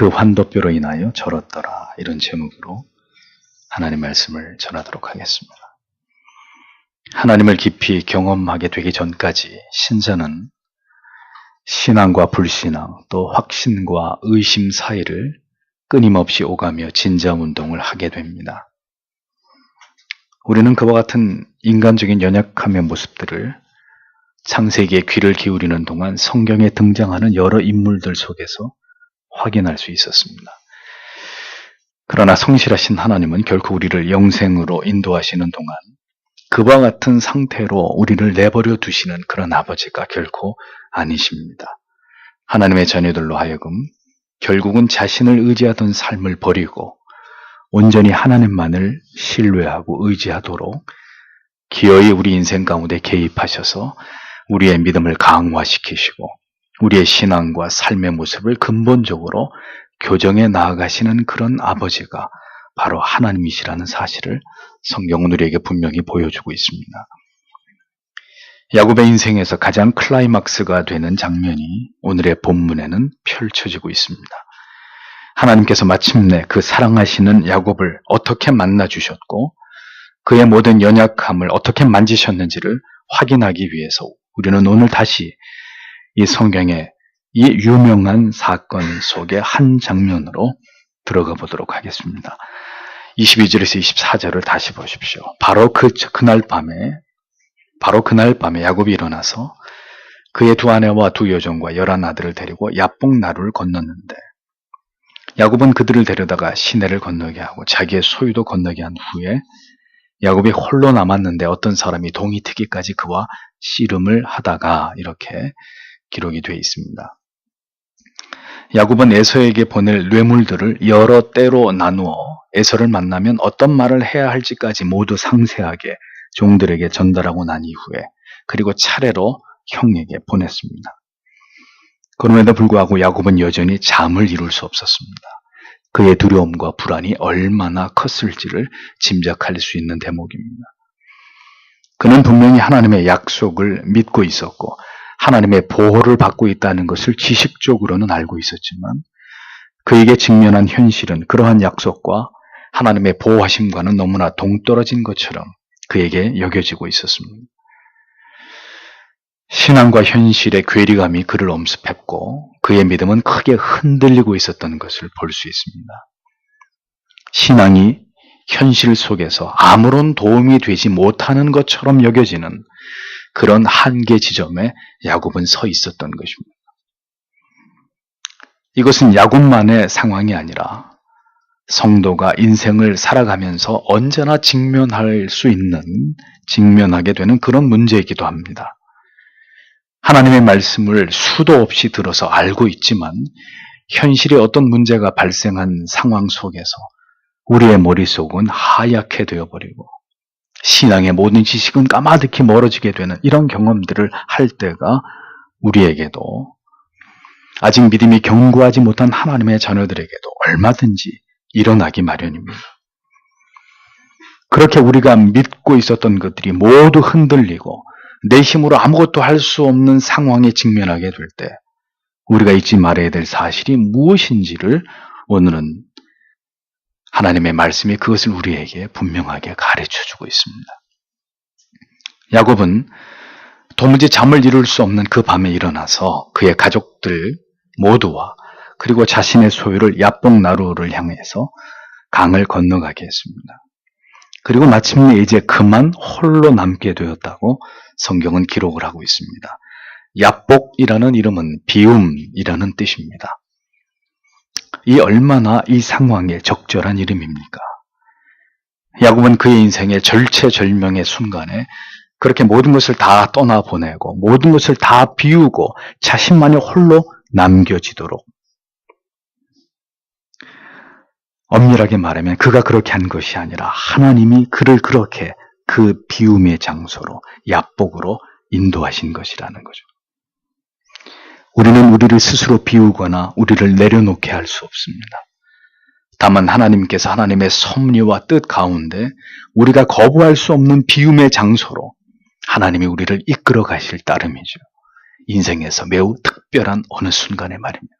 그 환도뼈로 인하여 절었더라. 이런 제목으로 하나님 말씀을 전하도록 하겠습니다. 하나님을 깊이 경험하게 되기 전까지 신자는 신앙과 불신앙, 또 확신과 의심 사이를 끊임없이 오가며 진자운동을 하게 됩니다. 우리는 그와 같은 인간적인 연약함의 모습들을 창세기에 귀를 기울이는 동안 성경에 등장하는 여러 인물들 속에서 확인할 수 있었습니다. 그러나 성실하신 하나님은 결코 우리를 영생으로 인도하시는 동안 그와 같은 상태로 우리를 내버려 두시는 그런 아버지가 결코 아니십니다. 하나님의 자녀들로 하여금 결국은 자신을 의지하던 삶을 버리고 온전히 하나님만을 신뢰하고 의지하도록 기어이 우리 인생 가운데 개입하셔서 우리의 믿음을 강화시키시고 우리의 신앙과 삶의 모습을 근본적으로 교정해 나아가시는 그런 아버지가 바로 하나님이시라는 사실을 성경은 우리에게 분명히 보여주고 있습니다. 야곱의 인생에서 가장 클라이막스가 되는 장면이 오늘의 본문에는 펼쳐지고 있습니다. 하나님께서 마침내 그 사랑하시는 야곱을 어떻게 만나주셨고 그의 모든 연약함을 어떻게 만지셨는지를 확인하기 위해서 우리는 오늘 다시 이 성경의 이 유명한 사건 속의 한 장면으로 들어가 보도록 하겠습니다. 22절에서 24절을 다시 보십시오. 바로 그날 밤에 야곱이 일어나서 그의 두 아내와 두 여종과 11 아들을 데리고 야복 나루를 건넜는데 야곱은 그들을 데려다가 시내를 건너게 하고 자기의 소유도 건너게 한 후에 야곱이 홀로 남았는데 어떤 사람이 동이 트기까지 그와 씨름을 하다가 이렇게 기록이 되어 있습니다. 야곱은 에서에게 보낼 뇌물들을 여러 때로 나누어 에서를 만나면 어떤 말을 해야 할지까지 모두 상세하게 종들에게 전달하고 난 이후에 그리고 차례로 형에게 보냈습니다. 그럼에도 불구하고 야곱은 여전히 잠을 이룰 수 없었습니다. 그의 두려움과 불안이 얼마나 컸을지를 짐작할 수 있는 대목입니다. 그는 분명히 하나님의 약속을 믿고 있었고 하나님의 보호를 받고 있다는 것을 지식적으로는 알고 있었지만 그에게 직면한 현실은 그러한 약속과 하나님의 보호하심과는 너무나 동떨어진 것처럼 그에게 여겨지고 있었습니다. 신앙과 현실의 괴리감이 그를 엄습했고 그의 믿음은 크게 흔들리고 있었던 것을 볼 수 있습니다. 신앙이 현실 속에서 아무런 도움이 되지 못하는 것처럼 여겨지는 그런 한계 지점에 야곱은 서 있었던 것입니다. 이것은 야곱만의 상황이 아니라 성도가 인생을 살아가면서 언제나 직면하게 되는 그런 문제이기도 합니다. 하나님의 말씀을 수도 없이 들어서 알고 있지만 현실에 어떤 문제가 발생한 상황 속에서 우리의 머릿속은 하얗게 되어버리고 신앙의 모든 지식은 까마득히 멀어지게 되는 이런 경험들을 할 때가 우리에게도 아직 믿음이 견고하지 못한 하나님의 자녀들에게도 얼마든지 일어나기 마련입니다. 그렇게 우리가 믿고 있었던 것들이 모두 흔들리고 내 힘으로 아무것도 할 수 없는 상황에 직면하게 될 때 우리가 잊지 말아야 될 사실이 무엇인지를 오늘은 하나님의 말씀이 그것을 우리에게 분명하게 가르쳐주고 있습니다. 야곱은 도무지 잠을 이룰 수 없는 그 밤에 일어나서 그의 가족들 모두와 그리고 자신의 소유를 야복 나루를 향해서 강을 건너가게 했습니다. 그리고 마침내 이제 그만 홀로 남게 되었다고 성경은 기록을 하고 있습니다. 야복이라는 이름은 비움이라는 뜻입니다. 이 얼마나 이 상황에 적절한 이름입니까? 야곱은 그의 인생의 절체절명의 순간에 그렇게 모든 것을 다 떠나보내고 모든 것을 다 비우고 자신만이 홀로 남겨지도록 엄밀하게 말하면 그가 그렇게 한 것이 아니라 하나님이 그를 그렇게 그 비움의 장소로 야복으로 인도하신 것이라는 거죠. 우리는 우리를 스스로 비우거나 우리를 내려놓게 할 수 없습니다. 다만 하나님께서 하나님의 섭리와 뜻 가운데 우리가 거부할 수 없는 비움의 장소로 하나님이 우리를 이끌어 가실 따름이죠. 인생에서 매우 특별한 어느 순간의 말입니다.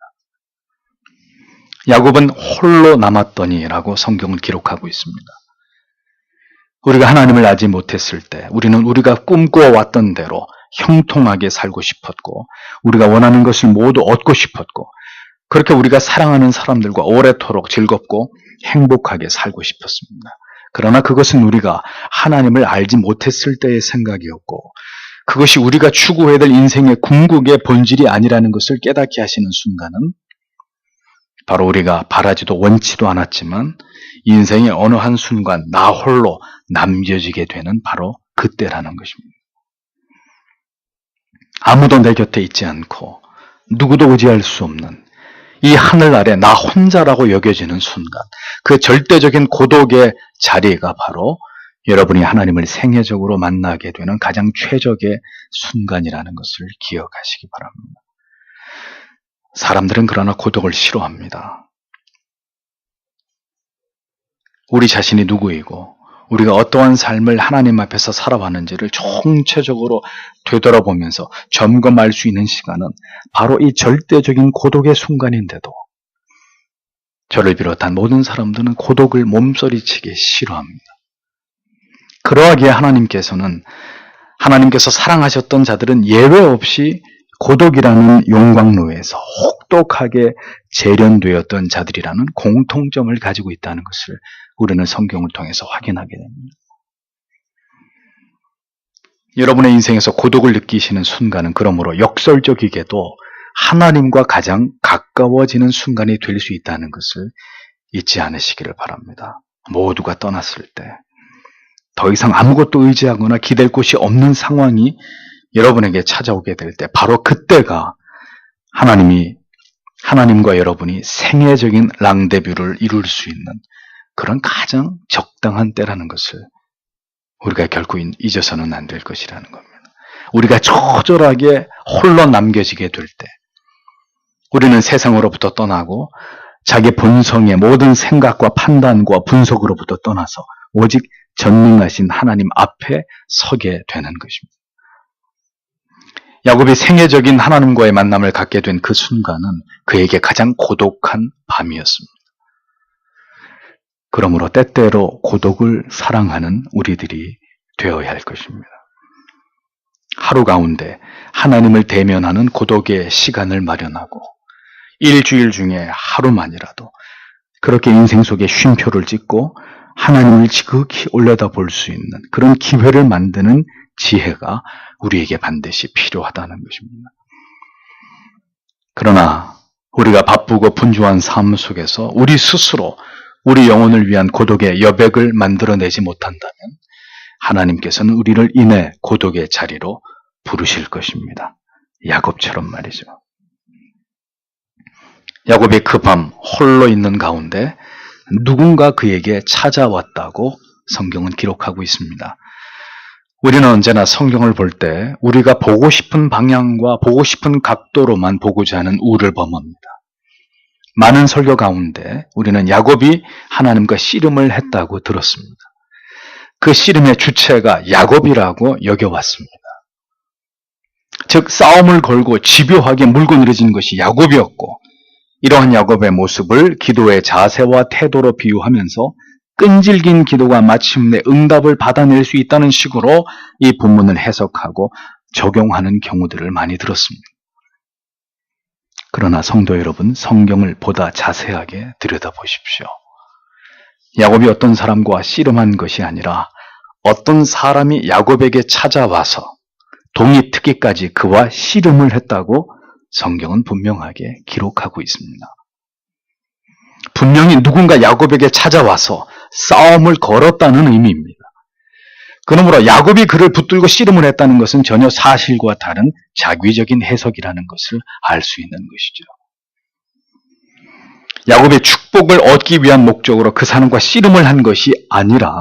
야곱은 홀로 남았더니라고 성경은 기록하고 있습니다. 우리가 하나님을 알지 못했을 때 우리는 우리가 꿈꾸어왔던 대로 형통하게 살고 싶었고 우리가 원하는 것을 모두 얻고 싶었고 그렇게 우리가 사랑하는 사람들과 오래도록 즐겁고 행복하게 살고 싶었습니다. 그러나 그것은 우리가 하나님을 알지 못했을 때의 생각이었고 그것이 우리가 추구해야 될 인생의 궁극의 본질이 아니라는 것을 깨닫게 하시는 순간은 바로 우리가 바라지도 원치도 않았지만 인생의 어느 한순간 나 홀로 남겨지게 되는 바로 그때라는 것입니다. 아무도 내 곁에 있지 않고 누구도 의지할 수 없는 이 하늘 아래 나 혼자라고 여겨지는 순간, 그 절대적인 고독의 자리가 바로 여러분이 하나님을 생애적으로 만나게 되는 가장 최적의 순간이라는 것을 기억하시기 바랍니다. 사람들은 그러나 고독을 싫어합니다. 우리 자신이 누구이고 우리가 어떠한 삶을 하나님 앞에서 살아왔는지를 총체적으로 되돌아보면서 점검할 수 있는 시간은 바로 이 절대적인 고독의 순간인데도 저를 비롯한 모든 사람들은 고독을 몸서리치게 싫어합니다. 그러하기에 하나님께서 사랑하셨던 자들은 예외 없이 고독이라는 용광로에서 혹독하게 재련되었던 자들이라는 공통점을 가지고 있다는 것을 우리는 성경을 통해서 확인하게 됩니다. 여러분의 인생에서 고독을 느끼시는 순간은 그러므로 역설적이게도 하나님과 가장 가까워지는 순간이 될 수 있다는 것을 잊지 않으시기를 바랍니다. 모두가 떠났을 때 더 이상 아무것도 의지하거나 기댈 곳이 없는 상황이 여러분에게 찾아오게 될 때 바로 그때가 하나님과 여러분이 생애적인 랑데뷰를 이룰 수 있는 그런 가장 적당한 때라는 것을 우리가 결코 잊어서는 안 될 것이라는 겁니다. 우리가 초절하게 홀로 남겨지게 될 때 우리는 세상으로부터 떠나고 자기 본성의 모든 생각과 판단과 분석으로부터 떠나서 오직 전능하신 하나님 앞에 서게 되는 것입니다. 야곱이 생애적인 하나님과의 만남을 갖게 된 그 순간은 그에게 가장 고독한 밤이었습니다. 그러므로 때때로 고독을 사랑하는 우리들이 되어야 할 것입니다. 하루 가운데 하나님을 대면하는 고독의 시간을 마련하고 일주일 중에 하루만이라도 그렇게 인생 속에 쉼표를 찍고 하나님을 지극히 올려다볼 수 있는 그런 기회를 만드는 지혜가 우리에게 반드시 필요하다는 것입니다. 그러나 우리가 바쁘고 분주한 삶 속에서 우리 스스로 우리 영혼을 위한 고독의 여백을 만들어내지 못한다면 하나님께서는 우리를 인해 고독의 자리로 부르실 것입니다. 야곱처럼 말이죠. 야곱이 그 밤 홀로 있는 가운데 누군가 그에게 찾아왔다고 성경은 기록하고 있습니다. 우리는 언제나 성경을 볼 때 우리가 보고 싶은 방향과 보고 싶은 각도로만 보고자 하는 우를 범합니다. 많은 설교 가운데 우리는 야곱이 하나님과 씨름을 했다고 들었습니다. 그 씨름의 주체가 야곱이라고 여겨왔습니다. 즉 싸움을 걸고 집요하게 물고 늘어지는 것이 야곱이었고 이러한 야곱의 모습을 기도의 자세와 태도로 비유하면서 끈질긴 기도가 마침내 응답을 받아낼 수 있다는 식으로 이 본문을 해석하고 적용하는 경우들을 많이 들었습니다. 그러나 성도 여러분, 성경을 보다 자세하게 들여다보십시오. 야곱이 어떤 사람과 씨름한 것이 아니라 어떤 사람이 야곱에게 찾아와서 동이 트기까지 그와 씨름을 했다고 성경은 분명하게 기록하고 있습니다. 분명히 누군가 야곱에게 찾아와서 싸움을 걸었다는 의미입니다. 그러므로 야곱이 그를 붙들고 씨름을 했다는 것은 전혀 사실과 다른 자기적인 해석이라는 것을 알 수 있는 것이죠. 야곱의 축복을 얻기 위한 목적으로 그 사람과 씨름을 한 것이 아니라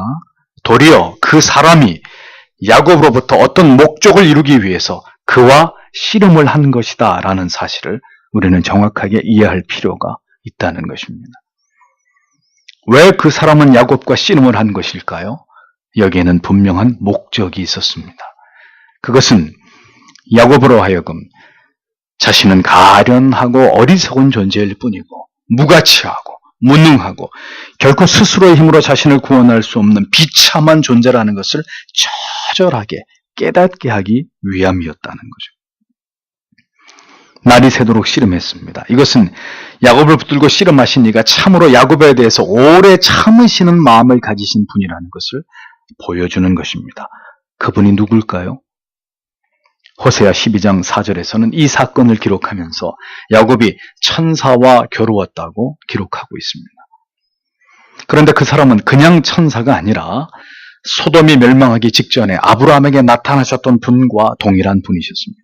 도리어 그 사람이 야곱으로부터 어떤 목적을 이루기 위해서 그와 씨름을 한 것이다 라는 사실을 우리는 정확하게 이해할 필요가 있다는 것입니다. 왜 그 사람은 야곱과 씨름을 한 것일까요? 여기에는 분명한 목적이 있었습니다. 그것은 야곱으로 하여금 자신은 가련하고 어리석은 존재일 뿐이고 무가치하고 무능하고 결코 스스로의 힘으로 자신을 구원할 수 없는 비참한 존재라는 것을 처절하게 깨닫게 하기 위함이었다는 거죠. 날이 새도록 씨름했습니다. 이것은 야곱을 붙들고 씨름하신 이가 참으로 야곱에 대해서 오래 참으시는 마음을 가지신 분이라는 것을 보여주는 것입니다. 그분이 누굴까요? 호세아 12장 4절에서는 이 사건을 기록하면서 야곱이 천사와 겨루었다고 기록하고 있습니다. 그런데 그 사람은 그냥 천사가 아니라 소돔이 멸망하기 직전에 아브라함에게 나타나셨던 분과 동일한 분이셨습니다.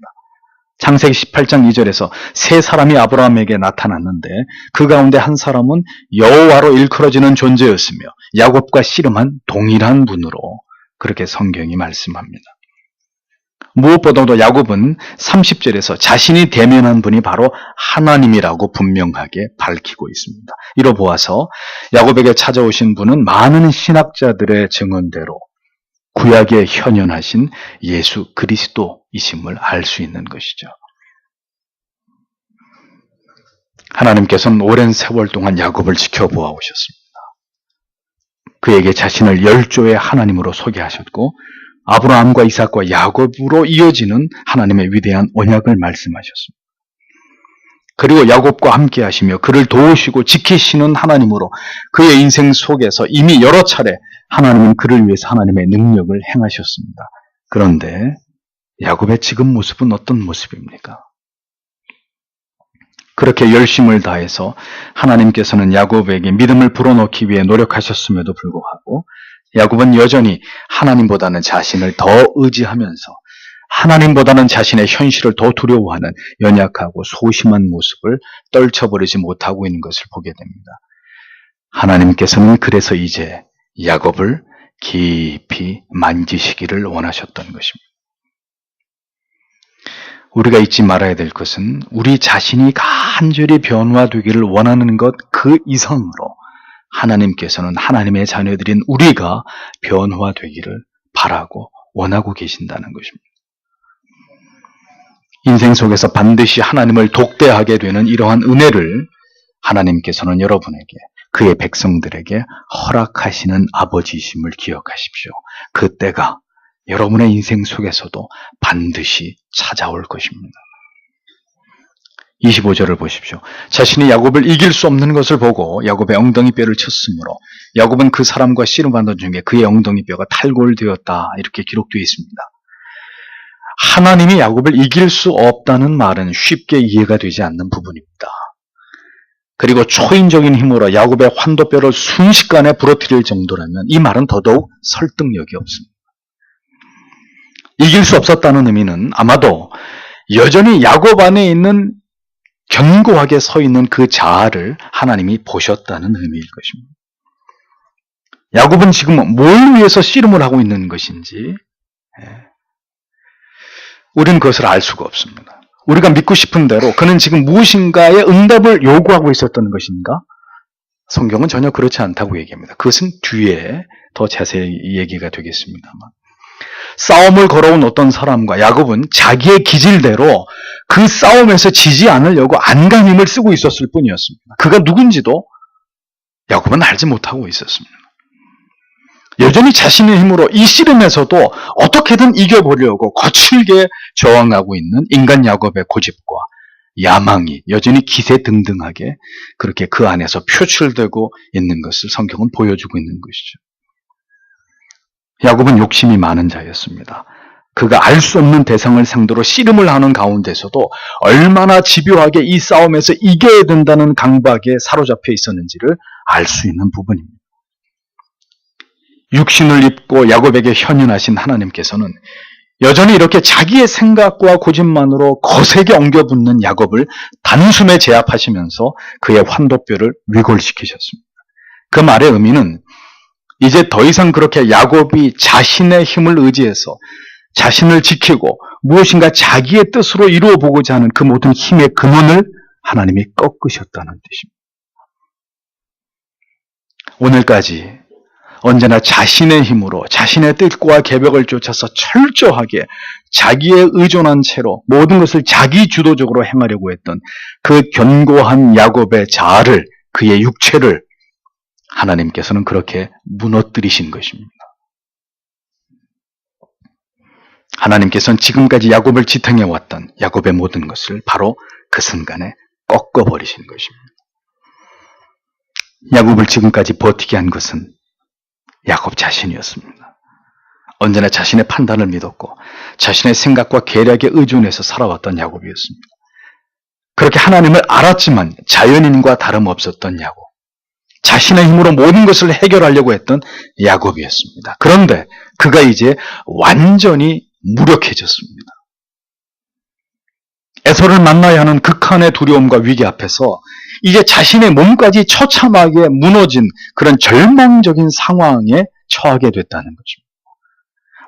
창세기 18장 2절에서 세 사람이 아브라함에게 나타났는데 그 가운데 한 사람은 여호와로 일컬어지는 존재였으며 야곱과 씨름한 동일한 분으로 그렇게 성경이 말씀합니다. 무엇보다도 야곱은 30절에서 자신이 대면한 분이 바로 하나님이라고 분명하게 밝히고 있습니다. 이로 보아서 야곱에게 찾아오신 분은 많은 신학자들의 증언대로 구약에 현현하신 예수 그리스도이심을 알 수 있는 것이죠. 하나님께서는 오랜 세월 동안 야곱을 지켜보아 오셨습니다. 그에게 자신을 열조의 하나님으로 소개하셨고 아브라함과 이삭과 야곱으로 이어지는 하나님의 위대한 언약을 말씀하셨습니다. 그리고 야곱과 함께 하시며 그를 도우시고 지키시는 하나님으로 그의 인생 속에서 이미 여러 차례 하나님은 그를 위해서 하나님의 능력을 행하셨습니다. 그런데 야곱의 지금 모습은 어떤 모습입니까? 그렇게 열심을 다해서 하나님께서는 야곱에게 믿음을 불어넣기 위해 노력하셨음에도 불구하고 야곱은 여전히 하나님보다는 자신을 더 의지하면서 하나님보다는 자신의 현실을 더 두려워하는 연약하고 소심한 모습을 떨쳐버리지 못하고 있는 것을 보게 됩니다. 하나님께서는 그래서 이제 야곱을 깊이 만지시기를 원하셨던 것입니다. 우리가 잊지 말아야 될 것은 우리 자신이 간절히 변화되기를 원하는 것 그 이상으로 하나님께서는 하나님의 자녀들인 우리가 변화되기를 바라고 원하고 계신다는 것입니다. 인생 속에서 반드시 하나님을 독대하게 되는 이러한 은혜를 하나님께서는 여러분에게 그의 백성들에게 허락하시는 아버지이심을 기억하십시오. 그 때가 여러분의 인생 속에서도 반드시 찾아올 것입니다. 25절을 보십시오. 자신이 야곱을 이길 수 없는 것을 보고 야곱의 엉덩이 뼈를 쳤으므로 야곱은 그 사람과 씨름하던 중에 그의 엉덩이 뼈가 탈골되었다 이렇게 기록되어 있습니다. 하나님이 야곱을 이길 수 없다는 말은 쉽게 이해가 되지 않는 부분입니다. 그리고 초인적인 힘으로 야곱의 환도뼈를 순식간에 부러뜨릴 정도라면 이 말은 더더욱 설득력이 없습니다. 이길 수 없었다는 의미는 아마도 여전히 야곱 안에 있는 견고하게 서 있는 그 자아를 하나님이 보셨다는 의미일 것입니다. 야곱은 지금 뭘 위해서 씨름을 하고 있는 것인지 우리는 그것을 알 수가 없습니다. 우리가 믿고 싶은 대로 그는 지금 무엇인가의 응답을 요구하고 있었던 것인가? 성경은 전혀 그렇지 않다고 얘기합니다. 그것은 뒤에 더 자세히 얘기가 되겠습니다만. 싸움을 걸어온 어떤 사람과 야곱은 자기의 기질대로 그 싸움에서 지지 않으려고 안간힘을 쓰고 있었을 뿐이었습니다. 그가 누군지도 야곱은 알지 못하고 있었습니다. 여전히 자신의 힘으로 이 씨름에서도 어떻게든 이겨보려고 거칠게 저항하고 있는 인간 야곱의 고집과 야망이 여전히 기세등등하게 그렇게 그 안에서 표출되고 있는 것을 성경은 보여주고 있는 것이죠. 야곱은 욕심이 많은 자였습니다. 그가 알 수 없는 대상을 상대로 씨름을 하는 가운데서도 얼마나 집요하게 이 싸움에서 이겨야 된다는 강박에 사로잡혀 있었는지를 알 수 있는 부분입니다. 육신을 입고 야곱에게 현현하신 하나님께서는 여전히 이렇게 자기의 생각과 고집만으로 거세게 엉겨붙는 야곱을 단숨에 제압하시면서 그의 환도뼈를 위골시키셨습니다. 그 말의 의미는 이제 더 이상 그렇게 야곱이 자신의 힘을 의지해서 자신을 지키고 무엇인가 자기의 뜻으로 이루어 보고자 하는 그 모든 힘의 근원을 하나님이 꺾으셨다는 뜻입니다. 오늘까지 언제나 자신의 힘으로 자신의 뜻과 계획을 쫓아서 철저하게 자기에 의존한 채로 모든 것을 자기 주도적으로 행하려고 했던 그 견고한 야곱의 자아를 그의 육체를 하나님께서는 그렇게 무너뜨리신 것입니다. 하나님께서는 지금까지 야곱을 지탱해왔던 야곱의 모든 것을 바로 그 순간에 꺾어버리신 것입니다. 야곱을 지금까지 버티게 한 것은 야곱 자신이었습니다. 언제나 자신의 판단을 믿었고 자신의 생각과 계략에 의존해서 살아왔던 야곱이었습니다. 그렇게 하나님을 알았지만 자연인과 다름없었던 야곱. 자신의 힘으로 모든 것을 해결하려고 했던 야곱이었습니다. 그런데 그가 이제 완전히 무력해졌습니다. 에서를 만나야 하는 극한의 두려움과 위기 앞에서 이제 자신의 몸까지 처참하게 무너진 그런 절망적인 상황에 처하게 됐다는 것입니다.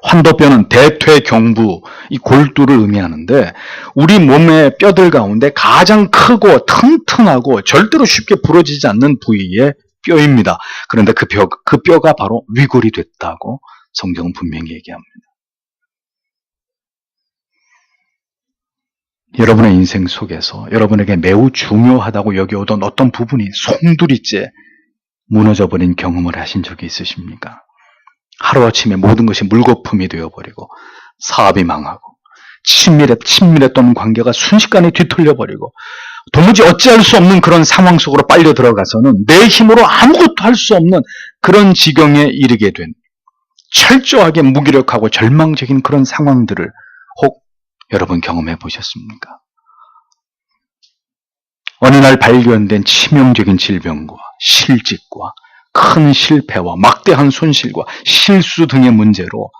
환도뼈는 대퇴경부, 이 골두를 의미하는데 우리 몸의 뼈들 가운데 가장 크고 튼튼하고 절대로 쉽게 부러지지 않는 부위의 뼈입니다. 그런데 그 뼈가 바로 위골이 됐다고 성경은 분명히 얘기합니다. 여러분의 인생 속에서 여러분에게 매우 중요하다고 여겨오던 어떤 부분이 송두리째 무너져버린 경험을 하신 적이 있으십니까? 하루아침에 모든 것이 물거품이 되어버리고 사업이 망하고 친밀했던 관계가 순식간에 뒤틀려버리고 도무지 어찌할 수 없는 그런 상황 속으로 빨려 들어가서는 내 힘으로 아무것도 할 수 없는 그런 지경에 이르게 된 철저하게 무기력하고 절망적인 그런 상황들을 혹 여러분 경험해 보셨습니까? 어느 날 발견된 치명적인 질병과 실직과 큰 실패와 막대한 손실과 실수 등의 문제로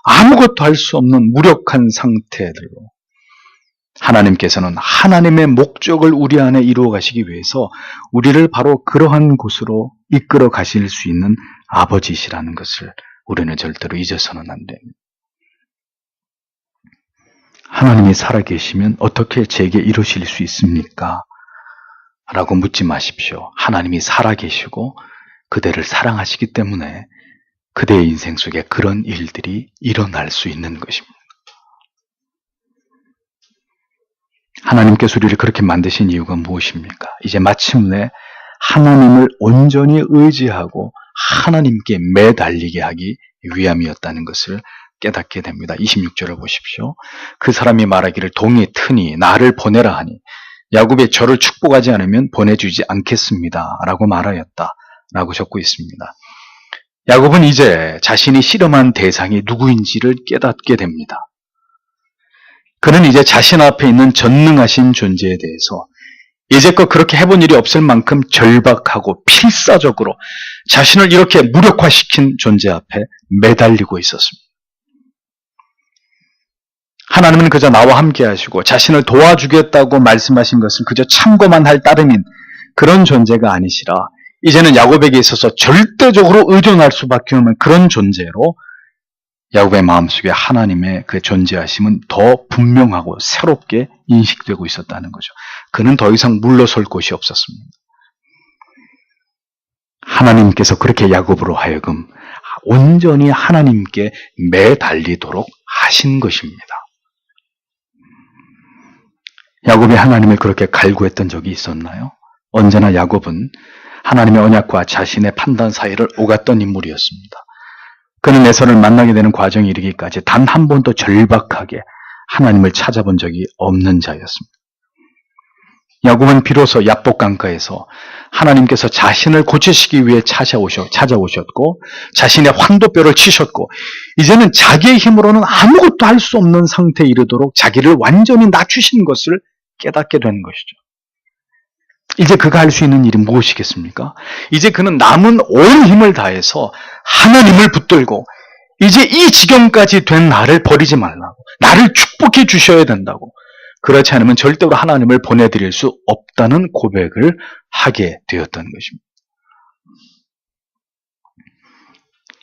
아무것도 할 수 없는 무력한 상태들로 하나님께서는 하나님의 목적을 우리 안에 이루어 가시기 위해서 우리를 바로 그러한 곳으로 이끌어 가실 수 있는 아버지시라는 것을 우리는 절대로 잊어서는 안 됩니다. 하나님이 살아계시면 어떻게 제게 이루실 수 있습니까? 라고 묻지 마십시오. 하나님이 살아계시고 그대를 사랑하시기 때문에 그대의 인생 속에 그런 일들이 일어날 수 있는 것입니다. 하나님께서 우리를 그렇게 만드신 이유가 무엇입니까? 이제 마침내 하나님을 온전히 의지하고 하나님께 매달리게 하기 위함이었다는 것을 깨닫게 됩니다. 26절을 보십시오. 그 사람이 말하기를 동이 트니 나를 보내라 하니 야곱이 저를 축복하지 않으면 보내주지 않겠습니다. 라고 말하였다. 라고 적고 있습니다. 야곱은 이제 자신이 씨름한 대상이 누구인지를 깨닫게 됩니다. 그는 이제 자신 앞에 있는 전능하신 존재에 대해서 이제껏 그렇게 해본 일이 없을 만큼 절박하고 필사적으로 자신을 이렇게 무력화시킨 존재 앞에 매달리고 있었습니다. 하나님은 그저 나와 함께 하시고 자신을 도와주겠다고 말씀하신 것을 그저 참고만 할 따름인 그런 존재가 아니시라 이제는 야곱에게 있어서 절대적으로 의존할 수밖에 없는 그런 존재로 야곱의 마음속에 하나님의 그 존재하심은 더 분명하고 새롭게 인식되고 있었다는 거죠. 그는 더 이상 물러설 곳이 없었습니다. 하나님께서 그렇게 야곱으로 하여금 온전히 하나님께 매달리도록 하신 것입니다. 야곱이 하나님을 그렇게 갈구했던 적이 있었나요? 언제나 야곱은 하나님의 언약과 자신의 판단 사이를 오갔던 인물이었습니다. 그는 에서를 만나게 되는 과정에 이르기까지 단 한 번도 절박하게 하나님을 찾아본 적이 없는 자였습니다. 야곱은 비로소 야복강가에서 하나님께서 자신을 고치시기 위해 찾아오셨고 자신의 환도뼈를 치셨고 이제는 자기의 힘으로는 아무것도 할 수 없는 상태에 이르도록 자기를 완전히 낮추신 것을 깨닫게 된 것이죠. 이제 그가 할 수 있는 일이 무엇이겠습니까? 이제 그는 남은 온 힘을 다해서 하나님을 붙들고 이제 이 지경까지 된 나를 버리지 말라고, 나를 축복해 주셔야 된다고, 그렇지 않으면 절대로 하나님을 보내드릴 수 없다는 고백을 하게 되었던 것입니다.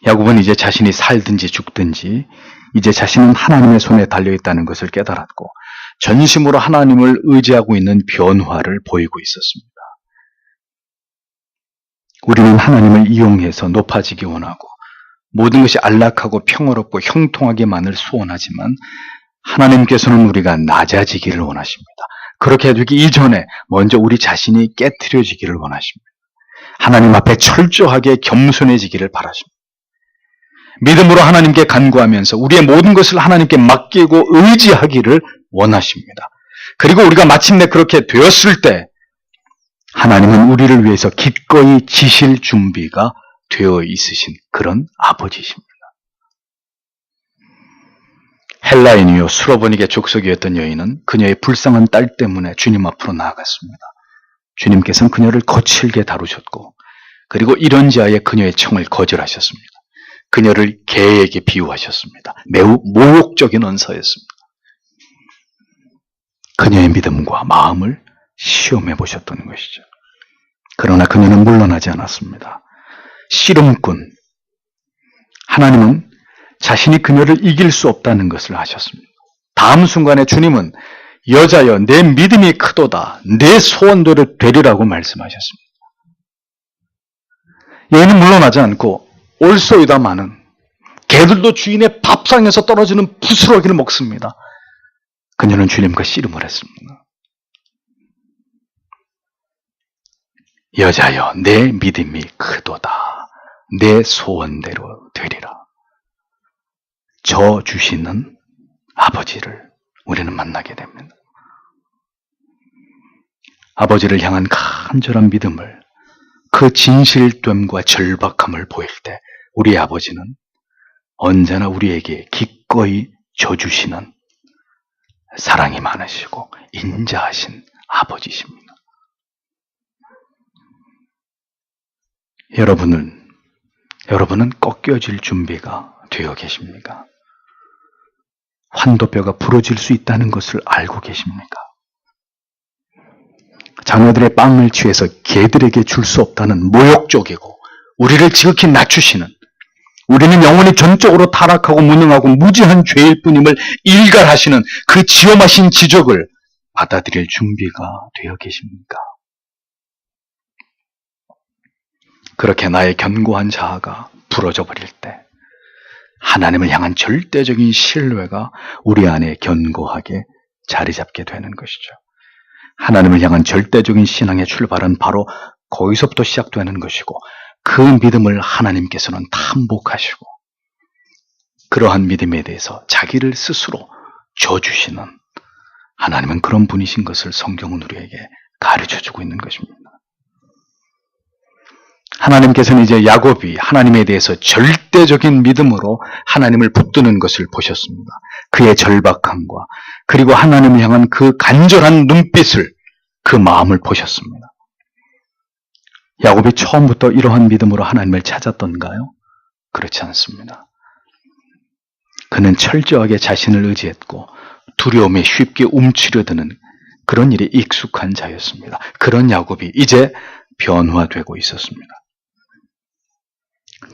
야곱은 이제 자신이 살든지 죽든지 이제 자신은 하나님의 손에 달려있다는 것을 깨달았고 전심으로 하나님을 의지하고 있는 변화를 보이고 있었습니다. 우리는 하나님을 이용해서 높아지기 원하고 모든 것이 안락하고 평화롭고 형통하기만을 소원하지만 하나님께서는 우리가 낮아지기를 원하십니다. 그렇게 해주기 이전에 먼저 우리 자신이 깨트려지기를 원하십니다. 하나님 앞에 철저하게 겸손해지기를 바라십니다. 믿음으로 하나님께 간구하면서 우리의 모든 것을 하나님께 맡기고 의지하기를 원하십니다. 그리고 우리가 마침내 그렇게 되었을 때 하나님은 우리를 위해서 기꺼이 지실 준비가 되어 있으신 그런 아버지십니다. 헬라인이요 수로보니게 족속이었던 여인은 그녀의 불쌍한 딸 때문에 주님 앞으로 나아갔습니다. 주님께서는 그녀를 거칠게 다루셨고 그리고 이런지하에 그녀의 청을 거절하셨습니다. 그녀를 개에게 비유하셨습니다. 매우 모욕적인 언사였습니다. 그녀의 믿음과 마음을 시험해 보셨던 것이죠. 그러나 그녀는 물러나지 않았습니다. 씨름꾼, 하나님은 자신이 그녀를 이길 수 없다는 것을 아셨습니다. 다음 순간에 주님은 여자여 내 믿음이 크도다 내 소원대로 되리라고 말씀하셨습니다. 여인은 물러나지 않고 올소이다마는 개들도 주인의 밥상에서 떨어지는 부스러기를 먹습니다. 그녀는 주님과 씨름을 했습니다. 여자여 내 믿음이 크도다 내 소원대로 되리라. 저 주시는 아버지를 우리는 만나게 됩니다. 아버지를 향한 간절한 믿음을, 그 진실됨과 절박함을 보일 때 우리 아버지는 언제나 우리에게 기꺼이 져주시는 사랑이 많으시고 인자하신 아버지십니다. 여러분은 꺾여질 준비가 되어 계십니까? 환도뼈가 부러질 수 있다는 것을 알고 계십니까? 자녀들의 빵을 취해서 개들에게 줄 수 없다는 모욕적이고 우리를 지극히 낮추시는, 우리는 영원히 전적으로 타락하고 무능하고 무지한 죄일 뿐임을 일갈하시는 그 지엄하신 지적을 받아들일 준비가 되어 계십니까? 그렇게 나의 견고한 자아가 부러져 버릴 때 하나님을 향한 절대적인 신뢰가 우리 안에 견고하게 자리 잡게 되는 것이죠. 하나님을 향한 절대적인 신앙의 출발은 바로 거기서부터 시작되는 것이고 그 믿음을 하나님께서는 탐복하시고 그러한 믿음에 대해서 자기를 스스로 져주시는 하나님은 그런 분이신 것을 성경은 우리에게 가르쳐주고 있는 것입니다. 하나님께서는 이제 야곱이 하나님에 대해서 절대적인 믿음으로 하나님을 붙드는 것을 보셨습니다. 그의 절박함과 그리고 하나님을 향한 그 간절한 눈빛을, 그 마음을 보셨습니다. 야곱이 처음부터 이러한 믿음으로 하나님을 찾았던가요? 그렇지 않습니다. 그는 철저하게 자신을 의지했고 두려움에 쉽게 움츠려드는 그런 일에 익숙한 자였습니다. 그런 야곱이 이제 변화되고 있었습니다.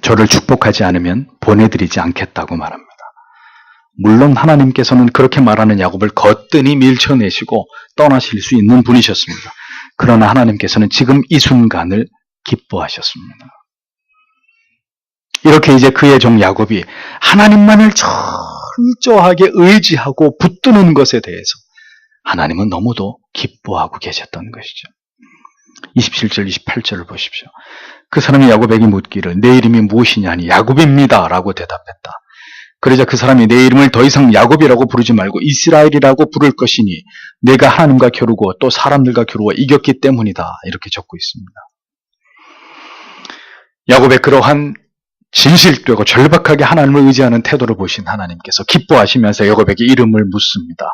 저를 축복하지 않으면 보내드리지 않겠다고 말합니다. 물론 하나님께서는 그렇게 말하는 야곱을 거뜬히 밀쳐내시고 떠나실 수 있는 분이셨습니다. 그러나 하나님께서는 지금 이 순간을 기뻐하셨습니다. 이렇게 이제 그의 종 야곱이 하나님만을 철저하게 의지하고 붙드는 것에 대해서 하나님은 너무도 기뻐하고 계셨던 것이죠. 27절, 28절을 보십시오. 그 사람이 야곱에게 묻기를 내 이름이 무엇이냐 하니 야곱입니다 라고 대답했다. 그러자 그 사람이 내 이름을 더 이상 야곱이라고 부르지 말고 이스라엘이라고 부를 것이니 내가 하나님과 겨루고 또 사람들과 겨루어 이겼기 때문이다. 이렇게 적고 있습니다. 야곱의 그러한 진실되고 절박하게 하나님을 의지하는 태도를 보신 하나님께서 기뻐하시면서 야곱에게 이름을 묻습니다.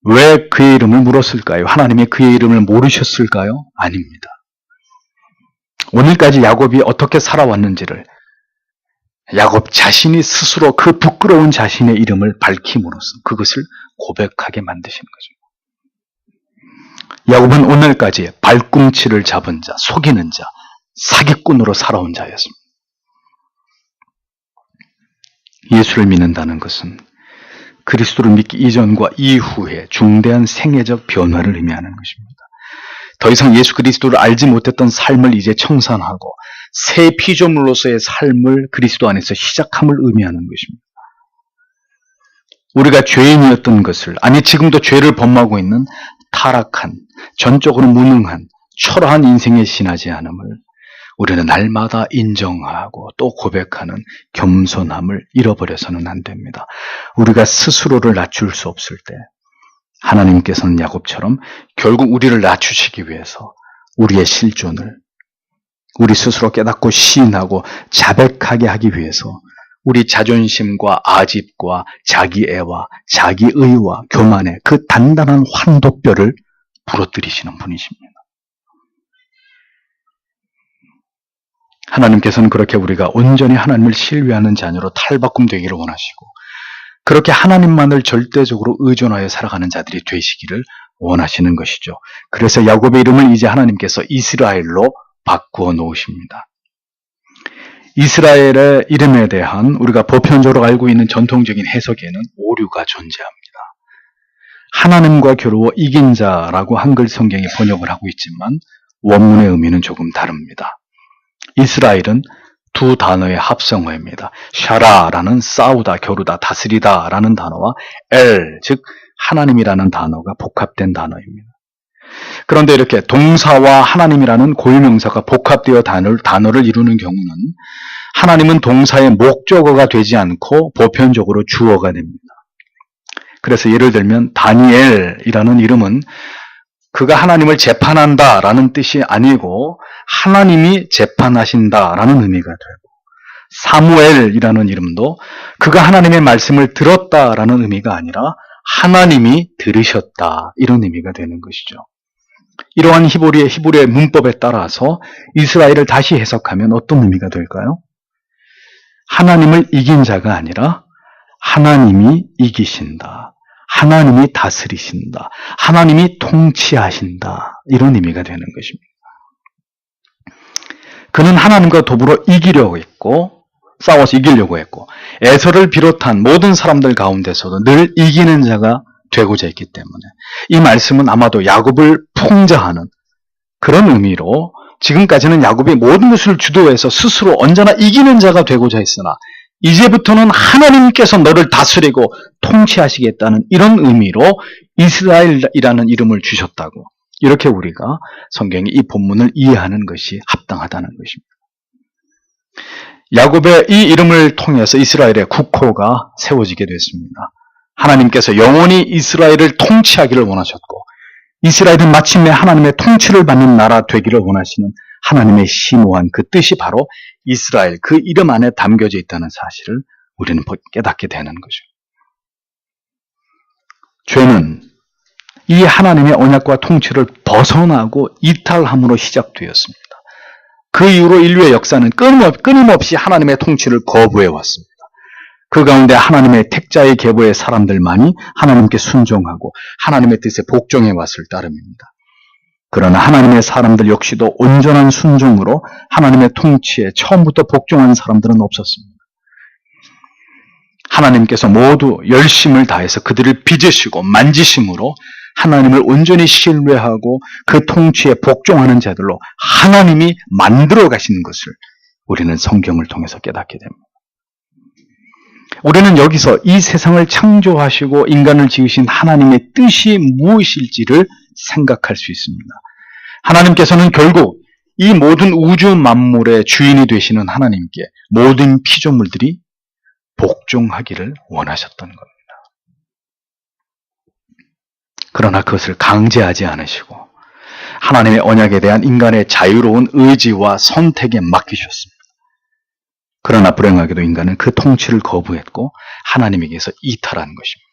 왜 그의 이름을 물었을까요? 하나님이 그의 이름을 모르셨을까요? 아닙니다. 오늘까지 야곱이 어떻게 살아왔는지를 야곱 자신이 스스로 그 부끄러운 자신의 이름을 밝힘으로써 그것을 고백하게 만드신 거죠. 야곱은 오늘까지 발꿈치를 잡은 자, 속이는 자, 사기꾼으로 살아온 자였습니다. 예수를 믿는다는 것은 그리스도를 믿기 이전과 이후에 중대한 생애적 변화를 의미하는 것입니다. 더 이상 예수 그리스도를 알지 못했던 삶을 이제 청산하고 새 피조물로서의 삶을 그리스도 안에서 시작함을 의미하는 것입니다. 우리가 죄인이었던 것을, 아니 지금도 죄를 범하고 있는 타락한, 전적으로 무능한, 초라한 인생에 지나지 않음을 우리는 날마다 인정하고 또 고백하는 겸손함을 잃어버려서는 안 됩니다. 우리가 스스로를 낮출 수 없을 때 하나님께서는 야곱처럼 결국 우리를 낮추시기 위해서 우리의 실존을 우리 스스로 깨닫고 시인하고 자백하게 하기 위해서 우리 자존심과 아집과 자기애와 자기의와 교만의 그 단단한 환도뼈를 부러뜨리시는 분이십니다. 하나님께서는 그렇게 우리가 온전히 하나님을 신뢰하는 자녀로 탈바꿈되기를 원하시고 그렇게 하나님만을 절대적으로 의존하여 살아가는 자들이 되시기를 원하시는 것이죠. 그래서 야곱의 이름을 이제 하나님께서 이스라엘로 바꾸어 놓으십니다. 이스라엘의 이름에 대한 우리가 보편적으로 알고 있는 전통적인 해석에는 오류가 존재합니다. 하나님과 겨루어 이긴 자라고 한글 성경이 번역을 하고 있지만 원문의 의미는 조금 다릅니다. 이스라엘은 두 단어의 합성어입니다. 샤라라는 싸우다, 겨루다, 다스리다 라는 단어와 즉 하나님이라는 단어가 복합된 단어입니다. 그런데 이렇게 동사와 하나님이라는 고유명사가 복합되어 단어를 이루는 경우는 하나님은 동사의 목적어가 되지 않고 보편적으로 주어가 됩니다. 그래서 예를 들면 다니엘이라는 이름은 그가 하나님을 재판한다라는 뜻이 아니고 하나님이 재판하신다라는 의미가 되고 사무엘이라는 이름도 그가 하나님의 말씀을 들었다라는 의미가 아니라 하나님이 들으셨다 이런 의미가 되는 것이죠. 이러한 히브리의 문법에 따라서 이스라엘을 다시 해석하면 어떤 의미가 될까요? 하나님을 이긴 자가 아니라 하나님이 이기신다. 하나님이 다스리신다. 하나님이 통치하신다. 이런 의미가 되는 것입니다. 그는 하나님과 더불어 이기려고 했고 싸워서 이기려고 했고 에서를 비롯한 모든 사람들 가운데서도 늘 이기는 자가 되고자 했기 때문에 이 말씀은 아마도 야곱을 풍자하는 그런 의미로 지금까지는 야곱이 모든 것을 주도해서 스스로 언제나 이기는 자가 되고자 했으나 이제부터는 하나님께서 너를 다스리고 통치하시겠다는 이런 의미로 이스라엘이라는 이름을 주셨다고 이렇게 우리가 성경의 이 본문을 이해하는 것이 합당하다는 것입니다. 야곱의 이 이름을 통해서 이스라엘의 국호가 세워지게 됐습니다. 하나님께서 영원히 이스라엘을 통치하기를 원하셨고 이스라엘은 마침내 하나님의 통치를 받는 나라 되기를 원하시는 하나님의 심오한 그 뜻이 바로 이스라엘 그 이름 안에 담겨져 있다는 사실을 우리는 깨닫게 되는 거죠. 죄는 이 하나님의 언약과 통치를 벗어나고 이탈함으로 시작되었습니다. 그 이후로 인류의 역사는 끊임없이 하나님의 통치를 거부해 왔습니다. 그 가운데 하나님의 택자의 계보의 사람들만이 하나님께 순종하고 하나님의 뜻에 복종해 왔을 따름입니다. 그러나 하나님의 사람들 역시도 온전한 순종으로 하나님의 통치에 처음부터 복종한 사람들은 없었습니다. 하나님께서 모두 열심을 다해서 그들을 빚으시고 만지심으로 하나님을 온전히 신뢰하고 그 통치에 복종하는 자들로 하나님이 만들어 가시는 것을 우리는 성경을 통해서 깨닫게 됩니다. 우리는 여기서 이 세상을 창조하시고 인간을 지으신 하나님의 뜻이 무엇일지를 생각할 수 있습니다. 하나님께서는 결국 이 모든 우주 만물의 주인이 되시는 하나님께 모든 피조물들이 복종하기를 원하셨던 겁니다. 그러나 그것을 강제하지 않으시고 하나님의 언약에 대한 인간의 자유로운 의지와 선택에 맡기셨습니다. 그러나 불행하게도 인간은 그 통치를 거부했고 하나님에게서 이탈한 것입니다.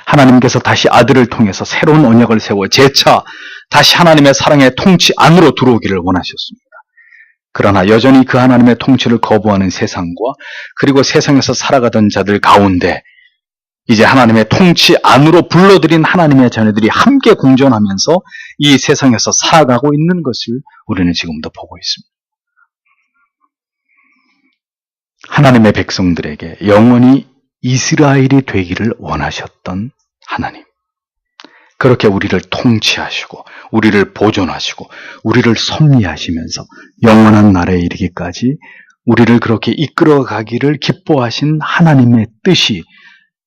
하나님께서 다시 아들을 통해서 새로운 언약을 세워 재차 다시 하나님의 사랑의 통치 안으로 들어오기를 원하셨습니다. 그러나 여전히 그 하나님의 통치를 거부하는 세상과 그리고 세상에서 살아가던 자들 가운데 이제 하나님의 통치 안으로 불러들인 하나님의 자녀들이 함께 공존하면서 이 세상에서 살아가고 있는 것을 우리는 지금도 보고 있습니다. 하나님의 백성들에게 영원히 이스라엘이 되기를 원하셨던 하나님. 그렇게 우리를 통치하시고 우리를 보존하시고 우리를 섭리하시면서 영원한 날에 이르기까지 우리를 그렇게 이끌어가기를 기뻐하신 하나님의 뜻이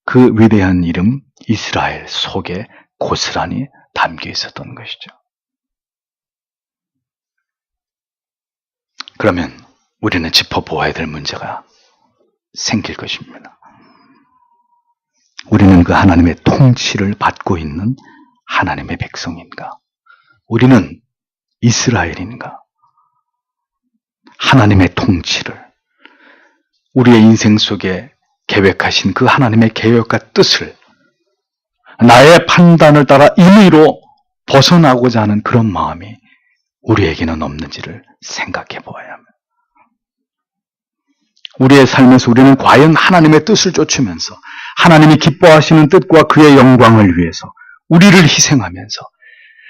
그 위대한 이름 이스라엘 속에 고스란히 담겨 있었던 것이죠. 그러면 우리는 짚어보아야 될 문제가 생길 것입니다. 우리는 그 하나님의 통치를 받고 있는 하나님의 백성인가? 우리는 이스라엘인가? 하나님의 통치를, 우리의 인생 속에 계획하신 그 하나님의 계획과 뜻을 나의 판단을 따라 임의로 벗어나고자 하는 그런 마음이 우리에게는 없는지를 생각해 보아야 합니다. 우리의 삶에서 우리는 과연 하나님의 뜻을 쫓으면서 하나님이 기뻐하시는 뜻과 그의 영광을 위해서 우리를 희생하면서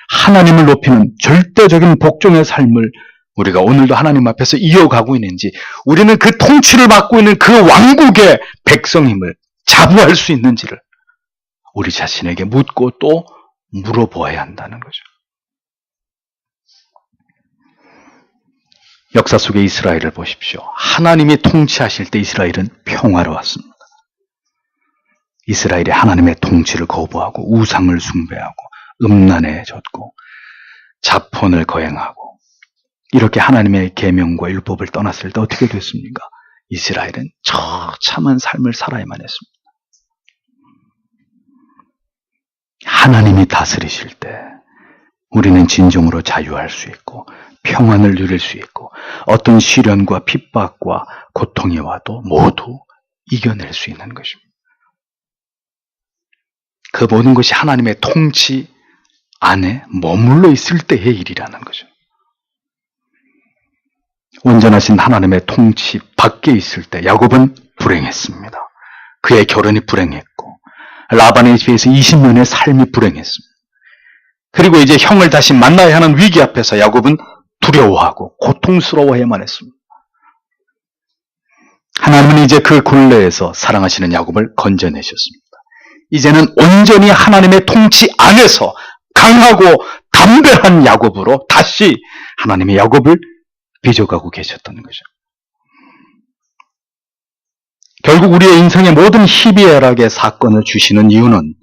하나님을 높이는 절대적인 복종의 삶을 우리가 오늘도 하나님 앞에서 이어가고 있는지, 우리는 그 통치를 받고 있는 그 왕국의 백성임을 자부할 수 있는지를 우리 자신에게 묻고 또 물어보아야 한다는 거죠. 역사 속의 이스라엘을 보십시오. 하나님이 통치하실 때 이스라엘은 평화로웠습니다. 이스라엘이 하나님의 통치를 거부하고 우상을 숭배하고 음란해졌고 자폰을 거행하고 이렇게 하나님의 계명과 율법을 떠났을 때 어떻게 됐습니까? 이스라엘은 처참한 삶을 살아야만 했습니다. 하나님이 다스리실 때 우리는 진정으로 자유할 수 있고 평안을 누릴 수 있고 어떤 시련과 핍박과 고통이 와도 모두 이겨낼 수 있는 것입니다. 그 모든 것이 하나님의 통치 안에 머물러 있을 때의 일이라는 거죠. 온전하신 하나님의 통치 밖에 있을 때 야곱은 불행했습니다. 그의 결혼이 불행했고 라반에 비해서 20년의 삶이 불행했습니다. 그리고 이제 형을 다시 만나야 하는 위기 앞에서 야곱은 두려워하고 고통스러워해야만 했습니다. 하나님은 이제 그 굴레에서 사랑하시는 야곱을 건져내셨습니다. 이제는 온전히 하나님의 통치 안에서 강하고 담대한 야곱으로 다시 하나님의 야곱을 빚어가고 계셨던 거죠. 결국 우리의 인생의 모든 희비애락의 사건을 주시는 이유는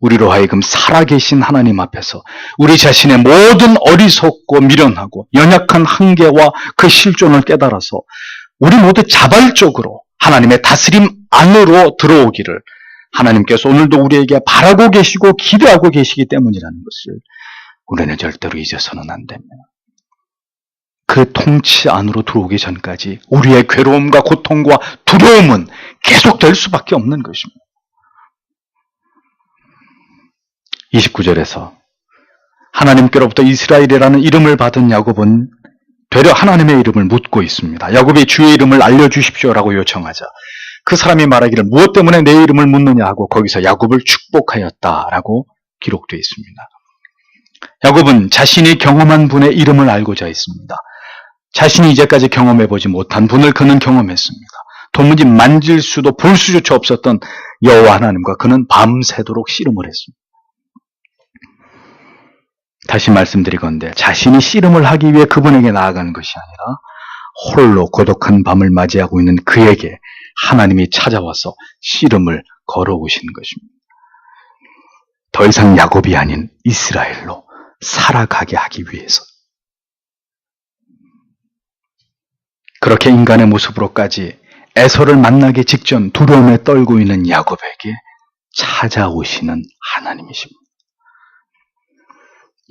우리로 하여금 살아계신 하나님 앞에서 우리 자신의 모든 어리석고 미련하고 연약한 한계와 그 실존을 깨달아서 우리 모두 자발적으로 하나님의 다스림 안으로 들어오기를 하나님께서 오늘도 우리에게 바라고 계시고 기대하고 계시기 때문이라는 것을 우리는 절대로 잊어서는 안 됩니다. 그 통치 안으로 들어오기 전까지 우리의 괴로움과 고통과 두려움은 계속될 수밖에 없는 것입니다. 29절에서 하나님께로부터 이스라엘이라는 이름을 받은 야곱은 되려 하나님의 이름을 묻고 있습니다. 야곱이 주의 이름을 알려주십시오라고 요청하자 그 사람이 말하기를 무엇 때문에 내 이름을 묻느냐 하고 거기서 야곱을 축복하였다라고 기록되어 있습니다. 야곱은 자신이 경험한 분의 이름을 알고자 했습니다. 자신이 이제까지 경험해보지 못한 분을 그는 경험했습니다. 도무지 만질 수도 볼 수조차 없었던 여호와 하나님과 그는 밤새도록 씨름을 했습니다. 다시 말씀드리건대 자신이 씨름을 하기 위해 그분에게 나아가는 것이 아니라 홀로 고독한 밤을 맞이하고 있는 그에게 하나님이 찾아와서 씨름을 걸어오신 것입니다. 더 이상 야곱이 아닌 이스라엘로 살아가게 하기 위해서. 그렇게 인간의 모습으로까지 에서를 만나기 직전 두려움에 떨고 있는 야곱에게 찾아오시는 하나님이십니다.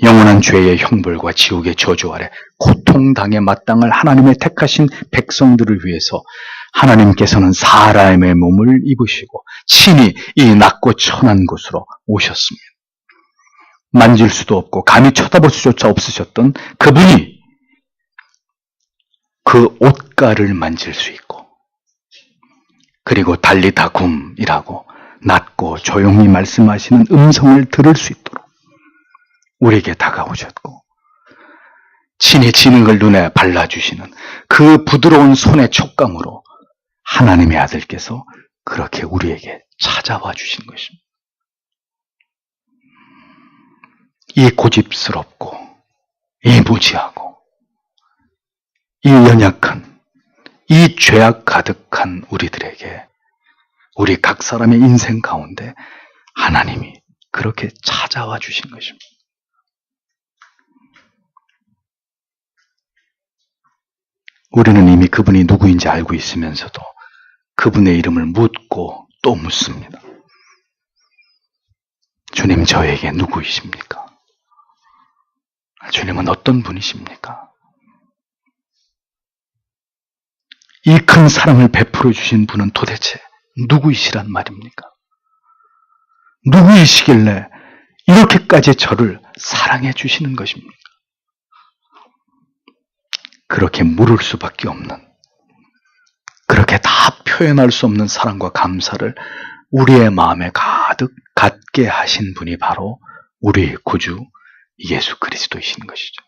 영원한 죄의 형벌과 지옥의 저주 아래 고통당해 마땅할 하나님의 택하신 백성들을 위해서 하나님께서는 사람의 몸을 입으시고 친히 이 낮고 천한 곳으로 오셨습니다. 만질 수도 없고 감히 쳐다볼 수조차 없으셨던 그분이 그 옷가를 만질 수 있고 그리고 달리다굼이라고 낮고 조용히 말씀하시는 음성을 들을 수 있도록 우리에게 다가오셨고 친히 진흙을 눈에 발라주시는 그 부드러운 손의 촉감으로 하나님의 아들께서 그렇게 우리에게 찾아와 주신 것입니다. 이 고집스럽고 이 무지하고 이 연약한 이 죄악 가득한 우리들에게 우리 각 사람의 인생 가운데 하나님이 그렇게 찾아와 주신 것입니다. 우리는 이미 그분이 누구인지 알고 있으면서도 그분의 이름을 묻고 또 묻습니다. 주님, 저에게 누구이십니까? 주님은 어떤 분이십니까? 이 큰 사랑을 베풀어 주신 분은 도대체 누구이시란 말입니까? 누구이시길래 이렇게까지 저를 사랑해 주시는 것입니까? 그렇게 물을 수밖에 없는, 그렇게 다 표현할 수 없는 사랑과 감사를 우리의 마음에 가득 갖게 하신 분이 바로 우리의 구주 예수 그리스도이신 것이죠.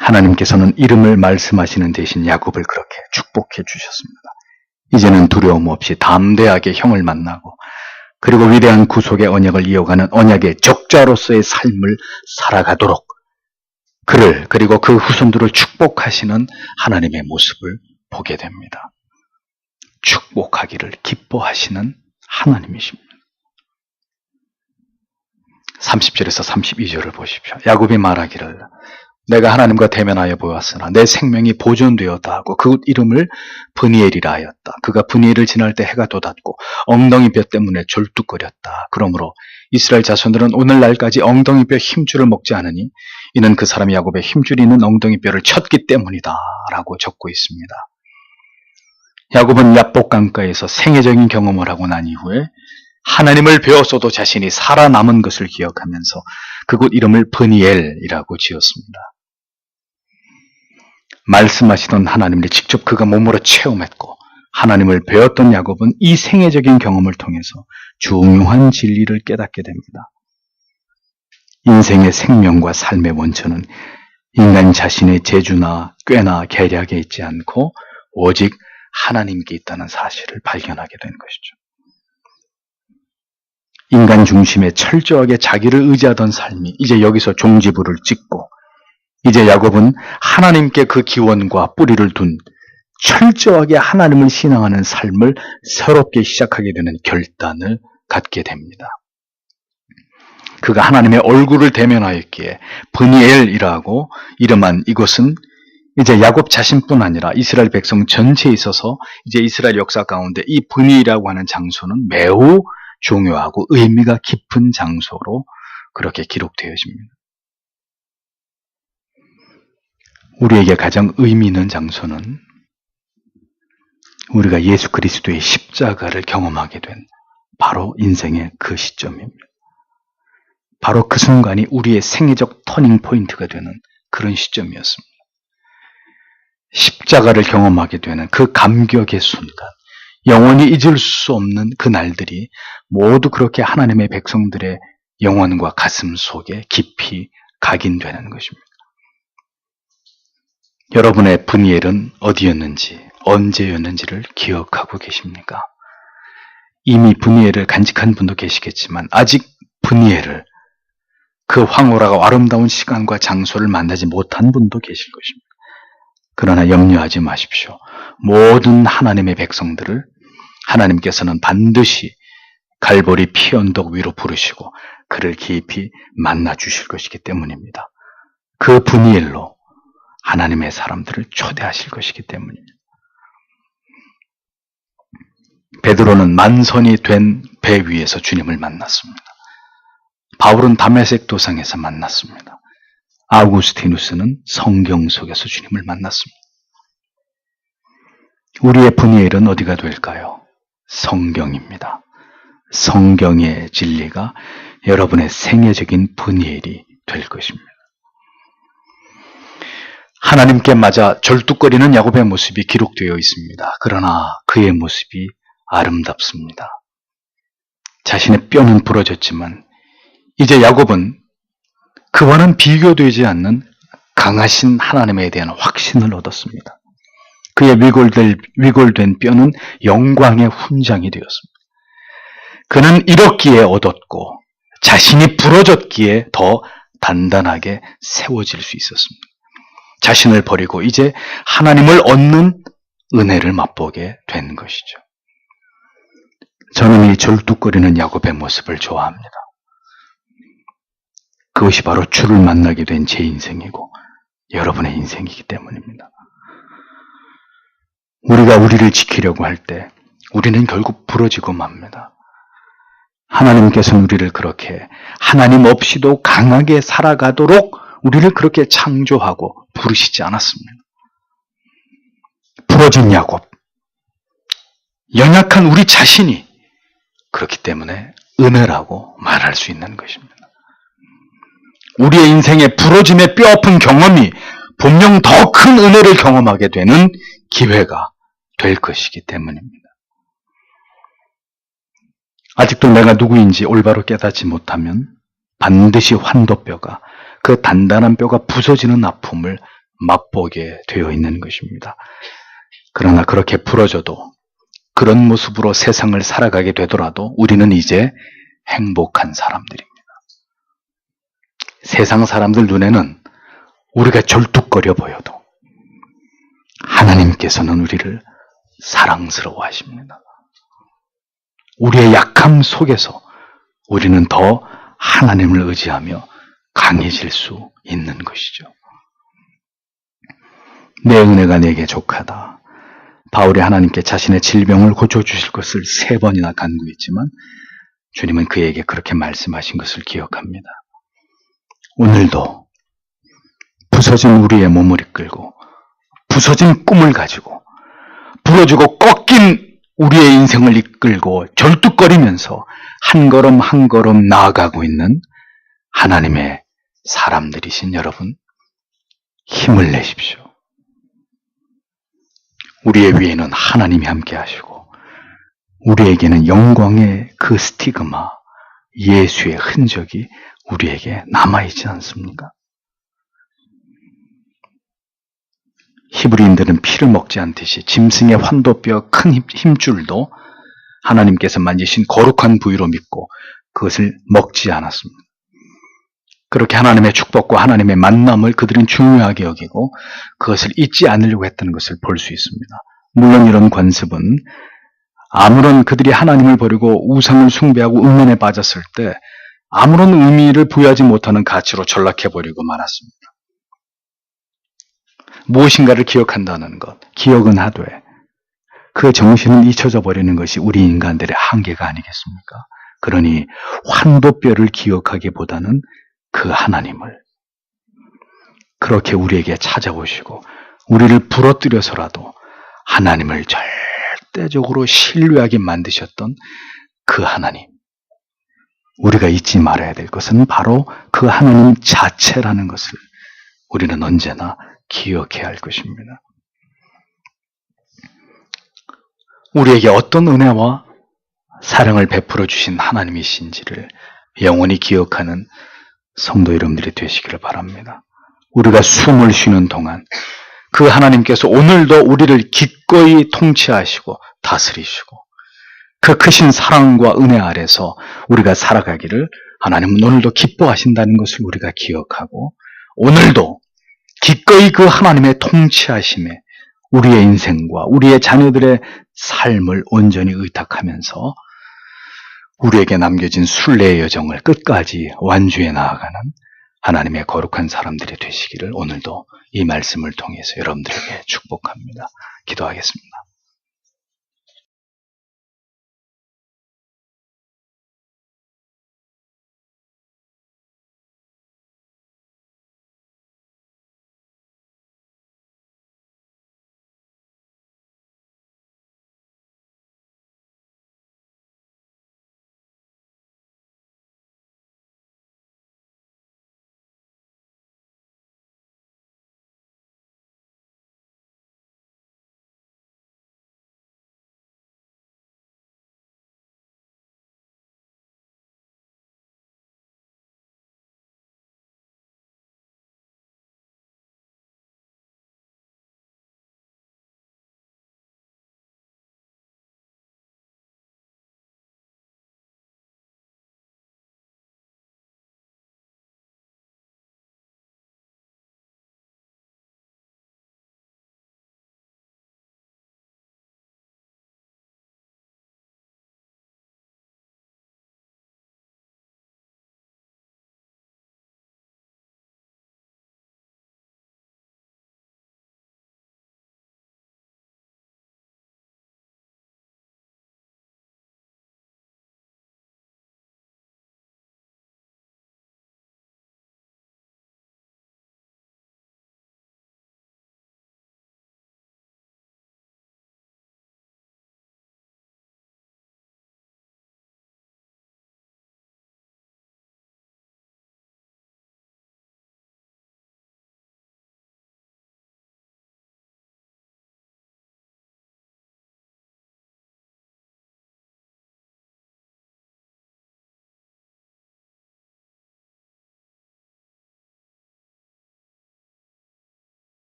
하나님께서는 이름을 말씀하시는 대신 야곱을 그렇게 축복해 주셨습니다. 이제는 두려움 없이 담대하게 형을 만나고 그리고 위대한 구속의 언약을 이어가는 언약의 적자로서의 삶을 살아가도록 그를 그리고 그 후손들을 축복하시는 하나님의 모습을 보게 됩니다. 축복하기를 기뻐하시는 하나님이십니다. 30절에서 32절을 보십시오. 야곱이 말하기를 내가 하나님과 대면하여 보았으나 내 생명이 보존되었다 하고 그 이름을 브니엘이라 하였다. 그가 브니엘을 지날 때 해가 돋았고 엉덩이뼈 때문에 졸뚝거렸다. 그러므로 이스라엘 자손들은 오늘날까지 엉덩이뼈 힘줄을 먹지 않으니 이는 그 사람이 야곱의 힘줄이 있는 엉덩이뼈를 쳤기 때문이다 라고 적고 있습니다. 야곱은 야복 강가에서 생애적인 경험을 하고 난 이후에 하나님을 배웠어도 자신이 살아남은 것을 기억하면서 그곳 이름을 브니엘이라고 지었습니다. 말씀하시던 하나님을 직접 그가 몸으로 체험했고 하나님을 배웠던 야곱은 이 생애적인 경험을 통해서 중요한 진리를 깨닫게 됩니다. 인생의 생명과 삶의 원천은 인간 자신의 재주나 꾀나 계략에 있지 않고 오직 하나님께 있다는 사실을 발견하게 된 것이죠. 인간 중심에 철저하게 자기를 의지하던 삶이 이제 여기서 종지부를 찍고 이제 야곱은 하나님께 그 기원과 뿌리를 둔 철저하게 하나님을 신앙하는 삶을 새롭게 시작하게 되는 결단을 갖게 됩니다. 그가 하나님의 얼굴을 대면하였기에 브니엘이라고 이름한 이곳은 이제 야곱 자신뿐 아니라 이스라엘 백성 전체에 있어서 이제 이스라엘 역사 가운데 이 브니엘이라고 하는 장소는 매우 중요하고 의미가 깊은 장소로 그렇게 기록되어 있습니다. 우리에게 가장 의미 있는 장소는 우리가 예수 그리스도의 십자가를 경험하게 된 바로 인생의 그 시점입니다. 바로 그 순간이 우리의 생애적 터닝 포인트가 되는 그런 시점이었습니다. 십자가를 경험하게 되는 그 감격의 순간, 영원히 잊을 수 없는 그 날들이 모두 그렇게 하나님의 백성들의 영혼과 가슴 속에 깊이 각인되는 것입니다. 여러분의 브니엘은 어디였는지, 언제였는지를 기억하고 계십니까? 이미 브니엘을 간직한 분도 계시겠지만 아직 브니엘을 그 황홀하고 아름다운 시간과 장소를 만나지 못한 분도 계실 것입니다. 그러나 염려하지 마십시오. 모든 하나님의 백성들을 하나님께서는 반드시 갈보리 피 언덕 위로 부르시고 그를 깊이 만나 주실 것이기 때문입니다. 그 브니엘로 하나님의 사람들을 초대하실 것이기 때문입니다. 베드로는 만선이 된 배 위에서 주님을 만났습니다. 바울은 다메섹 도상에서 만났습니다. 아우구스티누스는 성경 속에서 주님을 만났습니다. 우리의 브니엘은 어디가 될까요? 성경입니다. 성경의 진리가 여러분의 생애적인 브니엘이 될 것입니다. 하나님께 맞아 절뚝거리는 야곱의 모습이 기록되어 있습니다. 그러나 그의 모습이 아름답습니다. 자신의 뼈는 부러졌지만 이제 야곱은 그와는 비교되지 않는 강하신 하나님에 대한 확신을 얻었습니다. 그의 위골된 뼈는 영광의 훈장이 되었습니다. 그는 잃었기에 얻었고 자신이 부러졌기에 더 단단하게 세워질 수 있었습니다. 자신을 버리고 이제 하나님을 얻는 은혜를 맛보게 된 것이죠. 저는 이 절뚝거리는 야곱의 모습을 좋아합니다. 그것이 바로 주를 만나게 된 제 인생이고 여러분의 인생이기 때문입니다. 우리가 우리를 지키려고 할 때 우리는 결국 부러지고 맙니다. 하나님께서는 우리를 그렇게 하나님 없이도 강하게 살아가도록 우리를 그렇게 창조하고 부르시지 않았습니다. 부러진 야곱, 연약한 우리 자신이 그렇기 때문에 은혜라고 말할 수 있는 것입니다. 우리의 인생의 부러짐의 뼈아픈 경험이 분명 더 큰 은혜를 경험하게 되는 기회가 될 것이기 때문입니다. 아직도 내가 누구인지 올바로 깨닫지 못하면 반드시 환도뼈가, 그 단단한 뼈가 부서지는 아픔을 맛보게 되어 있는 것입니다. 그러나 그렇게 부러져도 그런 모습으로 세상을 살아가게 되더라도 우리는 이제 행복한 사람들입니다. 세상 사람들 눈에는 우리가 절뚝거려 보여도 하나님께서는 우리를 사랑스러워 하십니다. 우리의 약함 속에서 우리는 더 하나님을 의지하며 강해질 수 있는 것이죠. 내 은혜가 내게 족하다. 바울이 하나님께 자신의 질병을 고쳐주실 것을 3번이나 간구했지만 주님은 그에게 그렇게 말씀하신 것을 기억합니다. 오늘도 부서진 우리의 몸을 이끌고 부서진 꿈을 가지고 부러지고 꺾인 우리의 인생을 이끌고 절뚝거리면서 한 걸음 한 걸음 나아가고 있는 하나님의 사람들이신 여러분, 힘을 내십시오. 우리의 위에는 하나님이 함께 하시고 우리에게는 영광의 그 스티그마, 예수의 흔적이 우리에게 남아있지 않습니까? 히브리인들은 피를 먹지 않듯이 짐승의 환도뼈 큰 힘줄도 하나님께서 만지신 거룩한 부위로 믿고 그것을 먹지 않았습니다. 그렇게 하나님의 축복과 하나님의 만남을 그들은 중요하게 여기고 그것을 잊지 않으려고 했다는 것을 볼 수 있습니다. 물론 이런 관습은 아무런 그들이 하나님을 버리고 우상을 숭배하고 음란에 빠졌을 때 아무런 의미를 부여하지 못하는 가치로 전락해버리고 말았습니다. 무엇인가를 기억한다는 것, 기억은 하되 그 정신은 잊혀져 버리는 것이 우리 인간들의 한계가 아니겠습니까? 그러니 환도뼈를 기억하기보다는 그 하나님을 그렇게 우리에게 찾아오시고 우리를 부러뜨려서라도 하나님을 절대적으로 신뢰하게 만드셨던 그 하나님, 우리가 잊지 말아야 될 것은 바로 그 하나님 자체라는 것을 우리는 언제나 기억해야 할 것입니다. 우리에게 어떤 은혜와 사랑을 베풀어 주신 하나님이신지를 영원히 기억하는 성도 여러분들이 되시기를 바랍니다. 우리가 숨을 쉬는 동안 그 하나님께서 오늘도 우리를 기꺼이 통치하시고 다스리시고 그 크신 사랑과 은혜 아래서 우리가 살아가기를 하나님은 오늘도 기뻐하신다는 것을 우리가 기억하고 오늘도 기꺼이 그 하나님의 통치하심에 우리의 인생과 우리의 자녀들의 삶을 온전히 의탁하면서 우리에게 남겨진 순례의 여정을 끝까지 완주해 나아가는 하나님의 거룩한 사람들이 되시기를 오늘도 이 말씀을 통해서 여러분들에게 축복합니다. 기도하겠습니다.